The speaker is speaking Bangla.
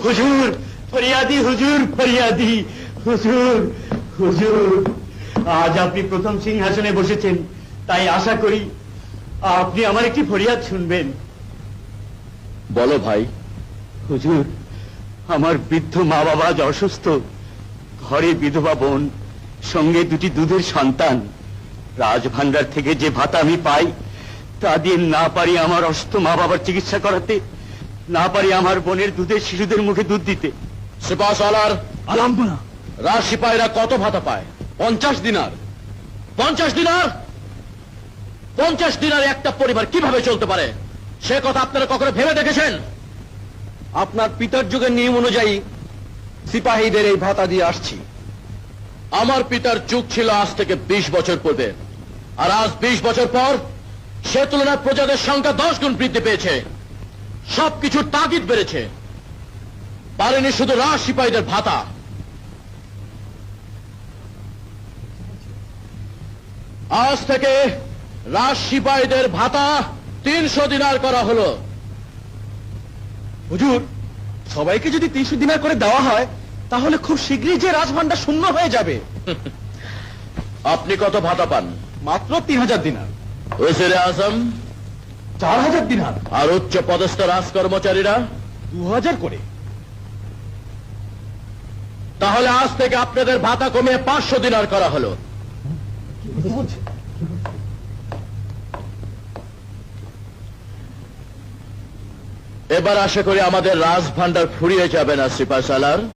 হুজুর ফরিয়াদি, হুজুর ফরিয়াদি, হুজুর হুজুর। আজ আপনি প্রথম সিংহাসনে বসেছেন, তাই আশা করি আপনি আমার একটি ফরিয়াদ শুনবেন। বলো ভাই। হুজুর, আমার বৃদ্ধ মা বাবা আজ অসুস্থ, ঘরে বিধবা বোন, সঙ্গে দুটি দুধের সন্তান। রাজভান্ডার থেকে যে ভাতা আমি পাই তা দিয়ে না পারি আমার অসুস্থ মা বাবার চিকিৎসা করাতে, না পারি আমার বোনের দুধের শিশুদের মুখে দুধ দিতে। সিপাহ সালার আলহামদুলিল্লাহ। রাজ সিপাহীরা কত ভাতা পায়? 50 দিনার। 50 দিনার? 50 দিনার একটা পরিবার কিভাবে চলতে পারে সে কথা আপনারা কখনো ভেবে দেখেছেন? আপনার পিতার যুগের নিয়ম অনুযায়ী সিপাহীদের এই ভাতা দিয়ে আসছি। আমার পিতার যুগ ছিল আজ থেকে 20 বছর পূর্বে, আর আজ 20 বছর পর সে তুলনায় প্রজাদের সংখ্যা 10 গুণ বৃদ্ধি পেয়েছে, সবকিছুর তাগিদ বেড়েছে। পারেনি শুধু রাজ সিপাহীদের ভাতা, আজ থেকে রাজ সিপাহীদের ভাতা 300 দিনার করা হলো। হুজুর, সবাইকে যদি 300 দিনার করে দেওয়া হয় তাহলে খুব শীঘ্রই যে রাজভান্ডার শূন্য হয়ে যাবে। আপনি কত ভাতা পান? মাত্র 3000 দিনার। ওজিরে আজম 4000 দিনার। আর উচ্চ পদস্থ রাজ কর্মচারীরা 2000 করে। তাহলে আজ থেকে আপনাদের ভাতা কমিয়ে 500 দিনার করা হলো। এবার আশা করি আমাদের রাজ ভান্ডার ফুরিয়ে যাবে না সিপাহ সালার।